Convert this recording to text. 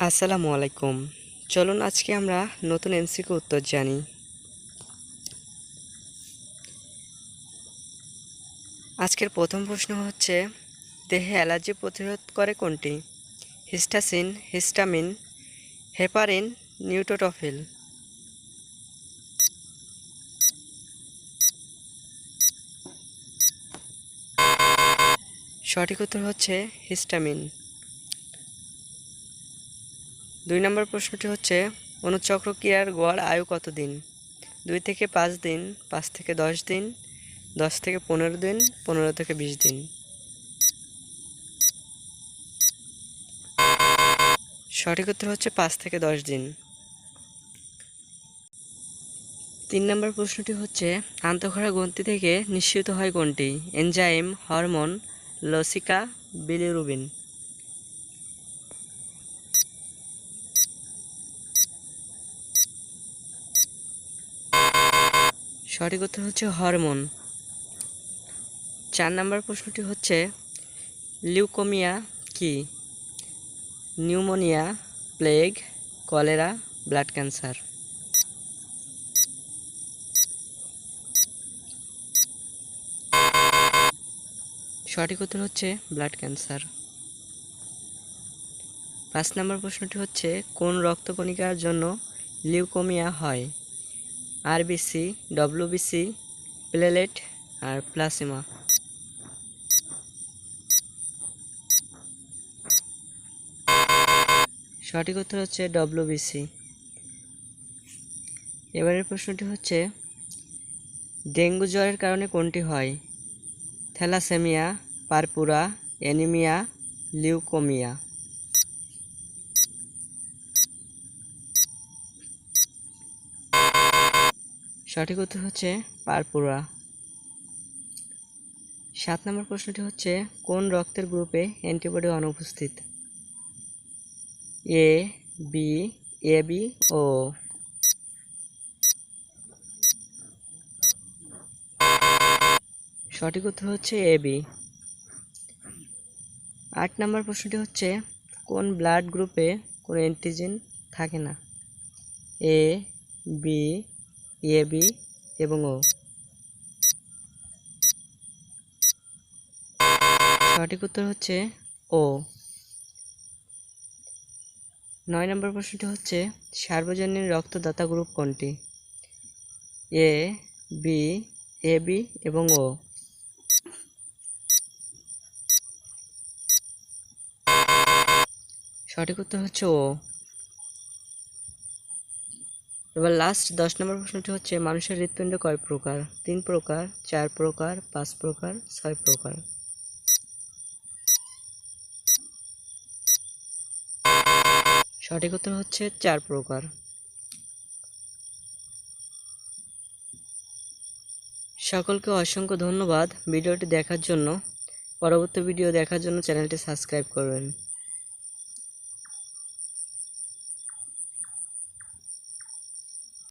আসসালামু আলাইকুম। চলুন আজকে আমরা নতুন এমসিকিউ উত্তর জানি। আজকের প্রথম প্রশ্ন হচ্ছে, দেহে অ্যালার্জি প্রতিরোধ করে কোনটি? হিস্টাসিন, হিস্টামিন, হেপারিন, নিউট্রোফিল। সঠিক উত্তর হচ্ছে হিস্টামিন। 2 নম্বর প্রশ্নটি হচ্ছে, অনুচক্রক্রিয়ার গড় আয়ু কতদিন? 2 থেকে 5 দিন, 5 থেকে 10 দিন, 10 থেকে 15 দিন, 15 থেকে 20 দিন। সঠিক উত্তর হচ্ছে 5 থেকে 10 দিন। 3 নম্বর প্রশ্নটি হচ্ছে, আন্তঃক্ষরা গ্রন্থি থেকে নিঃসৃত হয় কোনটি? এনজাইম, হরমোন, লসিকা, বিলিরুবিন। সঠিক উত্তর হচ্ছে হরমোন। 4 নম্বর প্রশ্নটি হচ্ছে, লিউকোমিয়া কি? Pneumonia, plague, cholera, blood cancer. সঠিক উত্তর হচ্ছে ব্লাড ক্যান্সার। 5 নম্বর প্রশ্নটি হচ্ছে, কোন রক্তকণিকার জন্য লিউকোমিয়া হয়? আরবিসি, ডব্লিউবিসি, প্লেলেট আর প্লাজমা। সঠিক উত্তর হচ্ছে ডব্লিউবিসি। এবারের প্রশ্নটি হচ্ছে, ডেঙ্গু জ্বরের কারণে কোনটি হয়? Thalassaemia, purpura, anaemia, leukaemia. সঠিক উত্তর হচ্ছে পারপুরা। 7 নম্বর প্রশ্নটি হচ্ছে, কোন রক্তের গ্রুপে অ্যান্টিবডি অনুপস্থিত? এ, বি, এবি ও। সঠিক উত্তর হচ্ছে এবি। 8 নম্বর প্রশ্নটি হচ্ছে, কোন ব্লাড গ্রুপে কোনো অ্যান্টিজেন থাকে না? এ, বি, এবি এবং ও। সঠিক উত্তর হচ্ছে ও। 9 নম্বর প্রশ্নটি হচ্ছে, সার্বজনীন রক্তদাতা গ্রুপ কোনটি? এ, বি, এবি এবং ও। সঠিক উত্তর হচ্ছে ও। এবার লাস্ট 10 নম্বর প্রশ্নটি হচ্ছে, মানুষের হৃৎপিণ্ড কয় প্রকার? 3 প্রকার, 4 প্রকার, 5 প্রকার, 6 প্রকার। সঠিক উত্তর হচ্ছে 4 প্রকার। সকলকে অসংখ্য ধন্যবাদ ভিডিওটি দেখার জন্য। পরবর্তী ভিডিও দেখার জন্য চ্যানেলটি সাবস্ক্রাইব করবেন।